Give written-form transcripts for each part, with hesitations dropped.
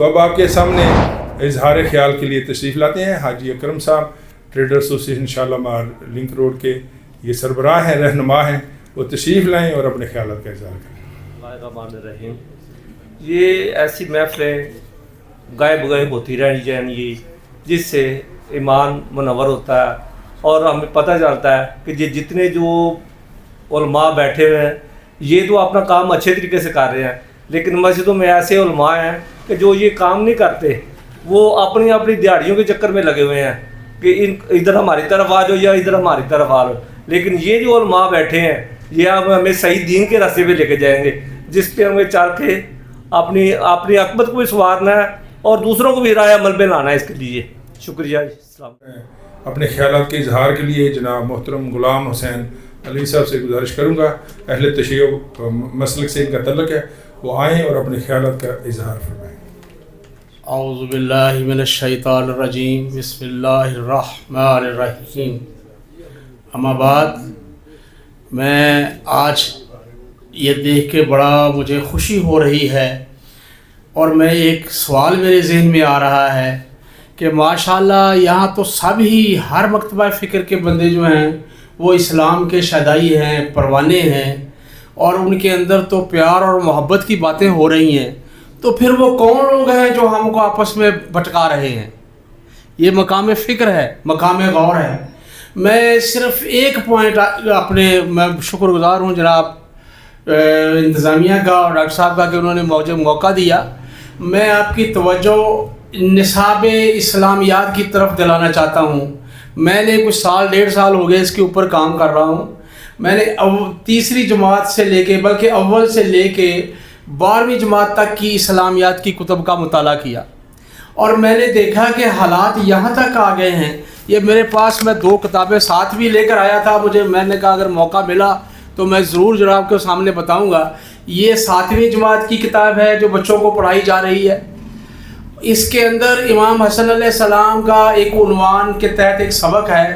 تو اب آپ کے سامنے اظہار خیال کے لیے تشریف لاتے ہیں حاجی اکرم صاحب، trader association Shalimar link road کے یہ سربراہ ہیں، رہنما ہیں، وہ تشریف لائیں اور اپنے خیالات کا اظہار کریں۔ الرحمن الرحیم۔ یہ ایسی محفلیں غائب غائب ہوتی رہنی چاہیے جس سے ایمان منور ہوتا ہے اور ہمیں پتہ چلتا ہے کہ یہ جتنے جو علماء بیٹھے ہوئے ہیں یہ تو اپنا کام اچھے طریقے سے کر رہے ہیں، لیکن مسجدوں میں ایسے علماء ہیں کہ جو یہ کام نہیں کرتے، وہ اپنی اپنی دیہڑیوں کے چکر میں لگے ہوئے ہیں کہ ادھر ہماری طرف آ جاؤ یا ادھر ہماری طرف آ جاؤ، لیکن یہ جو علماء بیٹھے ہیں یہ ہمیں صحیح دین کے راستے پہ لے کے جائیں گے، جس پہ ہمیں چل کے اپنی عقبت کو بھی سنوارنا ہے اور دوسروں کو بھی رائے عمل پہ لانا ہے۔ اس کے لیے شکریہ۔ السلام۔ اپنے خیالات کے اظہار کے لیے جناب محترم غلام حسین علی صاحب سے گزارش کروں گا، اہل تشیع مسلک سے ان کا تعلق ہے، وہ آئیں اور اپنے خیالات کا اظہار فرمائیں۔ اعوذ باللہ من الشیطان الرجیم، بسم اللہ الرحمن الرحیم۔ اما بعد، میں آج یہ دیکھ کے بڑا مجھے خوشی ہو رہی ہے اور میں ایک سوال میرے ذہن میں آ رہا ہے کہ ماشاءاللہ یہاں تو سب ہی ہر مکتبہ فکر کے بندے جو ہیں وہ اسلام کے شہدائی ہیں، پروانے ہیں، اور ان کے اندر تو پیار اور محبت کی باتیں ہو رہی ہیں، تو پھر وہ کون لوگ ہیں جو ہم کو آپس میں بھٹکا رہے ہیں؟ یہ مقام فکر ہے، مقام غور ہے۔ میں صرف ایک پوائنٹ میں شکر گزار ہوں جناب انتظامیہ کا اور ڈاکٹر صاحب کا کہ انہوں نے مجھے موقع دیا۔ میں آپ کی توجہ نصاب اسلامیات کی طرف دلانا چاہتا ہوں۔ میں نے کچھ سال، 1.5 سال ہو گئے اس کے اوپر کام کر رہا ہوں۔ میں نے تیسری جماعت سے لے کے، بلکہ اول سے لے کے 12ویں جماعت تک کی اسلامیات کی کتب کا مطالعہ کیا، اور میں نے دیکھا کہ حالات یہاں تک آ گئے ہیں۔ یہ میرے پاس، میں 2 کتابیں ساتھ بھی لے کر آیا تھا، میں نے کہا اگر موقع ملا تو میں ضرور جناب کے سامنے بتاؤں گا۔ یہ 7ویں جماعت کی کتاب ہے جو بچوں کو پڑھائی جا رہی ہے۔ اس کے اندر امام حسن علیہ السلام کا ایک عنوان کے تحت ایک سبق ہے،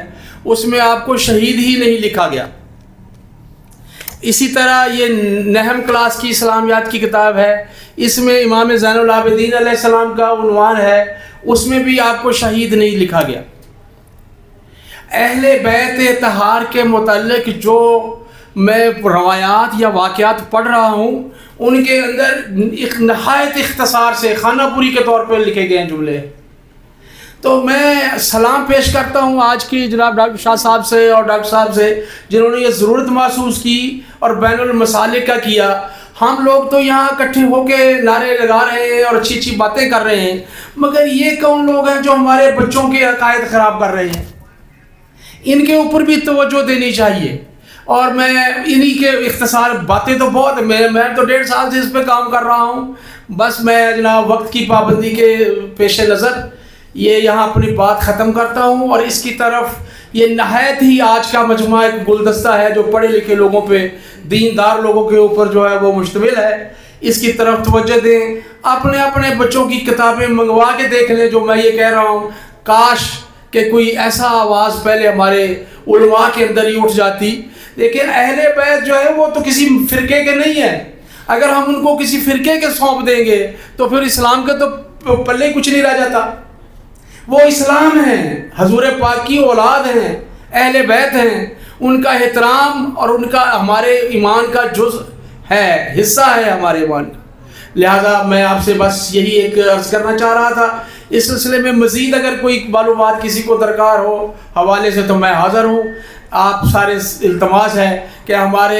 اس میں آپ کو شہید ہی نہیں لکھا گیا۔ اسی طرح یہ نہم کلاس کی اسلامیات کی کتاب ہے، اس میں امام زین العابدین علیہ السلام کا عنوان ہے، اس میں بھی آپ کو شہید نہیں لکھا گیا۔ اہل بیت طہار کے متعلق جو میں روایات یا واقعات پڑھ رہا ہوں، ان کے اندر ایک نہایت اختصار سے خانہ پوری کے طور پر لکھے گئے ہیں جملے۔ تو میں سلام پیش کرتا ہوں آج کی جناب ڈاکٹر شاہ صاحب سے اور ڈاکٹر صاحب سے، جنہوں نے یہ ضرورت محسوس کی اور بین المسالک کا کیا۔ ہم لوگ تو یہاں اکٹھے ہو کے نعرے لگا رہے ہیں اور اچھی اچھی باتیں کر رہے ہیں، مگر یہ کون لوگ ہیں جو ہمارے بچوں کے عقائد خراب کر رہے ہیں؟ ان کے اوپر بھی توجہ دینی چاہیے۔ اور میں انہی کے اختصار باتیں تو بہت، میں تو 1.5 سال سے اس پہ کام کر رہا ہوں، بس میں جناب وقت کی پابندی کے پیش نظر یہ یہاں اپنی بات ختم کرتا ہوں، اور اس کی طرف یہ نہایت ہی آج کا مجموعہ ایک گلدستہ ہے جو پڑھے لکھے لوگوں پہ، دیندار لوگوں کے اوپر جو ہے وہ مشتمل ہے۔ اس کی طرف توجہ دیں، اپنے اپنے بچوں کی کتابیں منگوا کے دیکھ لیں۔ جو میں یہ کہہ رہا ہوں، کاش کہ کوئی ایسا آواز پہلے ہمارے علماء کے اندر ہی اٹھ جاتی، لیکن اہل بیت جو ہے وہ تو کسی فرقے کے نہیں ہیں۔ اگر ہم ان کو کسی فرقے کے سونپ دیں گے تو پھر اسلام کے تو پلے کچھ نہیں رہ جاتا۔ وہ اسلام ہیں، حضور پاک کی اولاد ہیں، اہل بیت ہیں، ان کا احترام اور ان کا ہمارے ایمان کا جزء ہے، حصہ ہے ہمارے ایمان کا۔ لہذا میں آپ سے بس یہی ایک عرض کرنا چاہ رہا تھا۔ اس سلسلے میں مزید اگر کوئی معلومات کسی کو درکار ہو حوالے سے تو میں حاضر ہوں۔ آپ سارے التماس ہے کہ ہمارے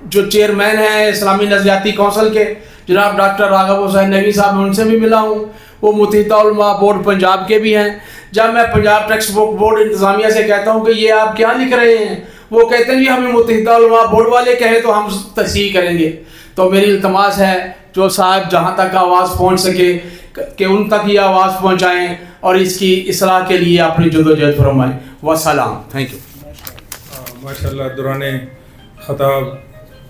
جو چیئرمین ہیں اسلامی نظریاتی کونسل کے جناب ڈاکٹر راغب حسین نقوی صاحب، میں ان سے بھی ملا ہوں، وہ متحدہ علماء بورڈ پنجاب کے بھی ہیں۔ جب میں پنجاب ٹیکسٹ بک بورڈ انتظامیہ سے کہتا ہوں کہ یہ آپ کیا لکھ رہے ہیں، وہ کہتے ہیں جی ہمیں متحدہ علماء بورڈ والے کہیں تو ہم تصحیح کریں گے۔ تو میری التماس ہے جو صاحب جہاں تک آواز پہنچ سکے کہ ان تک یہ آواز پہنچائیں اور اس کی اصلاح کے لیے اپنی جدوجہد فرمائیں۔ والسلام، تھینک یو۔ ماشاءاللہ، دوران خطاب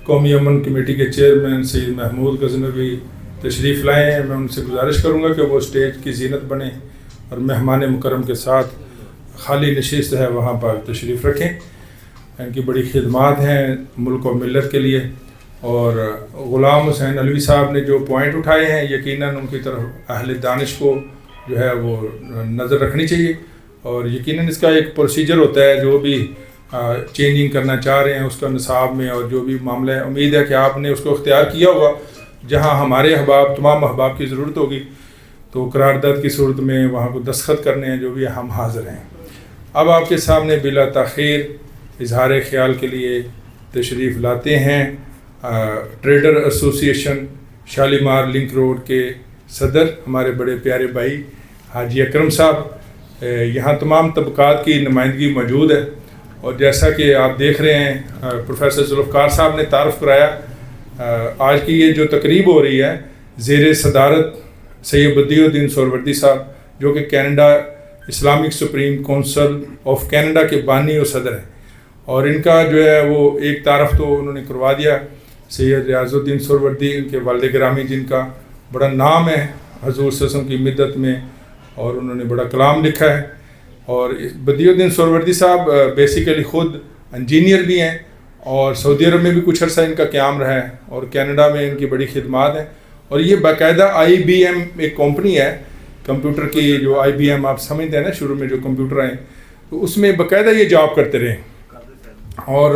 قومی امن کمیٹی کے چیئرمین سید محمود غزنوی تشریف لائے ہیں۔ میں ان سے گزارش کروں گا کہ وہ اسٹیج کی زینت بنیں اور مہمان مکرم کے ساتھ خالی نشست ہے وہاں پر تشریف رکھیں۔ ان کی بڑی خدمات ہیں ملک و ملت کے لیے، اور غلام حسین علوی صاحب نے جو پوائنٹ اٹھائے ہیں یقیناً ان کی طرف اہل دانش کو جو ہے وہ نظر رکھنی چاہیے، اور یقیناً اس کا ایک پروسیجر ہوتا ہے جو بھی چینجنگ کرنا چاہ رہے ہیں اس کا نصاب میں اور جو بھی معاملہ ہے، امید ہے کہ آپ نے اس کو اختیار کیا ہوگا۔ جہاں ہمارے احباب تمام احباب کی ضرورت ہوگی تو قرارداد کی صورت میں وہاں کو دستخط کرنے ہیں، جو بھی ہم حاضر ہیں۔ اب آپ کے سامنے بلا تاخیر اظہار خیال کے لیے تشریف لاتے ہیں ٹریڈر ایسوسی ایشن شالیمار لنک روڈ کے صدر ہمارے بڑے پیارے بھائی حاجی اکرم صاحب۔ یہاں تمام طبقات کی نمائندگی موجود ہے، اور جیسا کہ آپ دیکھ رہے ہیں پروفیسر ذوالفقار صاحب نے تعارف کرایا، آج کی یہ جو تقریب ہو رہی ہے زیر صدارت سید بدیع الدین سہروردی صاحب، جو کہ Canada Islamic supreme council of Canada کے بانی و صدر ہیں، اور ان کا جو ہے وہ ایک تعارف تو انہوں نے کروا دیا۔ سید ریاض الدین سہروردی ان کے والد گرامی، جن کا بڑا نام ہے حضور صلی اللہ علیہ وسلم کی مدت میں، اور انہوں نے بڑا کلام لکھا ہے۔ اور بدیع الدین سہروردی صاحب بیسیکلی خود انجینئر بھی ہیں، اور سعودی عرب میں بھی کچھ عرصہ ان کا قیام رہا ہے، اور کینیڈا میں ان کی بڑی خدمات ہیں، اور یہ باقاعدہ IBM ایک کمپنی ہے کمپیوٹر کی، جو IBM آپ سمجھتے ہیں نا شروع میں جو کمپیوٹر آئے، تو اس میں باقاعدہ یہ جاب کرتے رہے، اور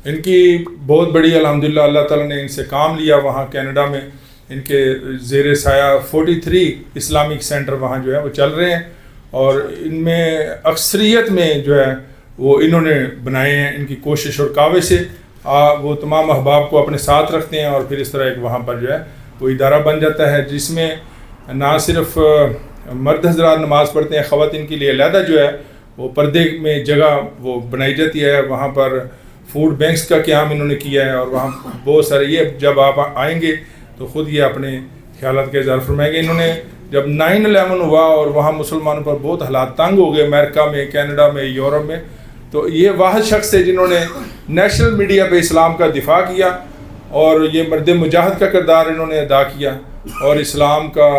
ان کی بہت بڑی الحمدللہ اللہ تعالیٰ نے ان سے کام لیا وہاں کینیڈا میں۔ ان کے زیر سایہ 43 اسلامک سینٹر وہاں جو ہے وہ چل رہے ہیں، اور ان میں اکثریت میں جو ہے وہ انہوں نے بنائے ہیں ان کی کوشش اور کاوش سے۔ وہ تمام احباب کو اپنے ساتھ رکھتے ہیں، اور پھر اس طرح ایک وہاں پر جو ہے وہ ادارہ بن جاتا ہے، جس میں نہ صرف مرد حضرات نماز پڑھتے ہیں، خواتین کے لیے علیحدہ جو ہے وہ پردے میں جگہ وہ بنائی جاتی ہے۔ وہاں پر فوڈ بینکس کا قیام انہوں نے کیا ہے، اور وہاں بہت سارے، یہ جب آپ آئیں گے تو خود یہ اپنے خیالات کا اظہار فرمائیں گے۔ انہوں نے جب 9/11 ہوا اور وہاں مسلمانوں پر بہت حالات تنگ ہو گئے، امریکہ میں، کینیڈا میں، یورپ میں، تو یہ واحد شخص تھے جنہوں نے نیشنل میڈیا پہ اسلام کا دفاع کیا، اور یہ مرد مجاہد کا کردار انہوں نے ادا کیا، اور اسلام کا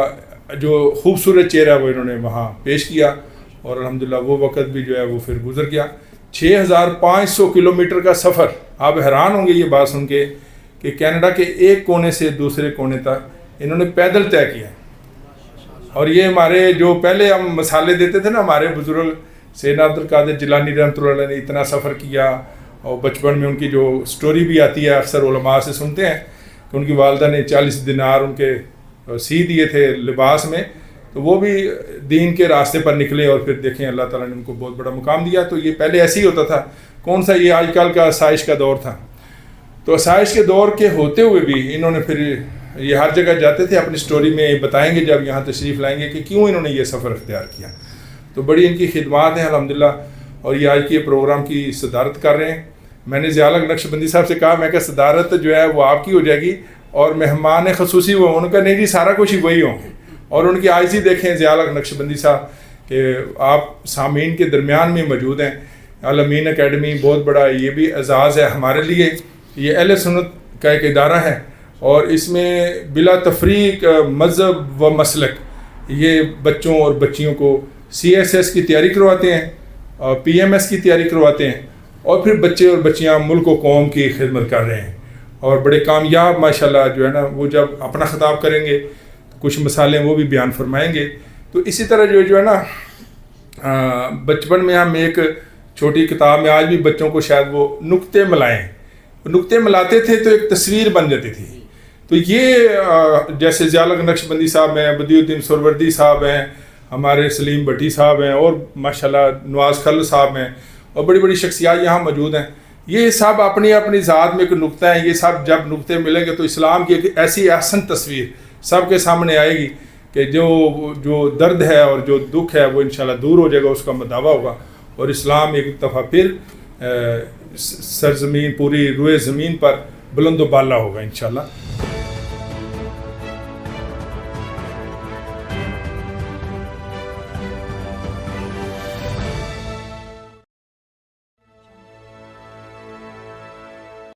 جو خوبصورت چہرہ وہ انہوں نے وہاں پیش کیا، اور الحمدللہ وہ وقت بھی جو ہے وہ پھر گزر گیا۔ 6500 کلومیٹر کا سفر، آپ حیران ہوں گے یہ بات سن کے کہ کینیڈا کے ایک کونے سے دوسرے کونے تک انہوں نے پیدل طے کیا۔ اور یہ ہمارے جو پہلے ہم مثالیں دیتے تھے نا، ہمارے بزرگ سیدنا عبد القادر جیلانی رحمۃ اللہ علیہ نے اتنا سفر کیا، اور بچپن میں ان کی جو سٹوری بھی آتی ہے اکثر علماء سے سنتے ہیں کہ ان کی والدہ نے 40 دینار ان کے سی دیے تھے لباس میں، تو وہ بھی دین کے راستے پر نکلے، اور پھر دیکھیں اللہ تعالیٰ نے ان کو بہت بڑا مقام دیا۔ تو یہ پہلے ایسے ہی ہوتا تھا، کون سا یہ آج کل کا آسائش کا دور تھا، تو آسائش کے دور کے ہوتے ہوئے بھی انہوں نے پھر یہ ہر جگہ جاتے تھے، اپنی سٹوری میں بتائیں گے جب یہاں تشریف لائیں گے کہ کیوں انہوں نے یہ سفر اختیار کیا۔ تو بڑی ان کی خدمات ہیں الحمدللہ، اور یہ آج کے پروگرام کی صدارت کر رہے ہیں۔ میں نے ضیاء الحق نقشبندی صاحب سے کہا، میں کہ صدارت جو ہے وہ آپ کی ہو جائے گی، اور مہمان خصوصی وہ ان کا نہیں جی سارا کچھ ہی وہی ہوں گے۔ اور ان کی آج ہی دیکھیں ضیاء الحق نقشبندی صاحب کہ آپ سامعین کے درمیان میں موجود ہیں۔ الامین اکیڈمی بہت بڑا یہ بھی اعزاز ہے ہمارے لیے، یہ اہل سنت کا ایک ادارہ ہے، اور اس میں بلا تفریق مذہب و مسلک یہ بچوں اور بچیوں کو CSS کی تیاری کرواتے ہیں، اور PMS کی تیاری کرواتے ہیں، اور پھر بچے اور بچیاں ملک و قوم کی خدمت کر رہے ہیں، اور بڑے کامیاب ماشاءاللہ جو ہے نا، وہ جب اپنا خطاب کریں گے کچھ مثالیں وہ بھی بیان فرمائیں گے۔ تو اسی طرح جو ہے نا بچپن میں ہم ایک چھوٹی کتاب میں، آج بھی بچوں کو شاید وہ نقطے ملائیں، نقطے ملاتے تھے تو ایک تصویر بن جاتی تھی۔ تو یہ جیسے ضیاء الحق نقشبندی صاحب ہیں، بدیع الدین سہروردی صاحب ہیں، ہمارے سلیم بھٹی صاحب ہیں، اور ماشاءاللہ نواز خل صاحب ہیں، اور بڑی بڑی شخصیات یہاں موجود ہیں۔ یہ سب اپنی اپنی ذات میں ایک نقطہ ہیں، یہ سب جب نقطے ملیں گے تو اسلام کی ایک ایسی احسن تصویر سب کے سامنے آئے گی کہ جو درد ہے اور جو دکھ ہے وہ انشاءاللہ دور ہو جائے گا، اس کا مداوع ہوگا، اور اسلام ایک دفعہ پھر سرزمین پوری روئے زمین پر بلند و بالا ہوگا انشاءاللہ۔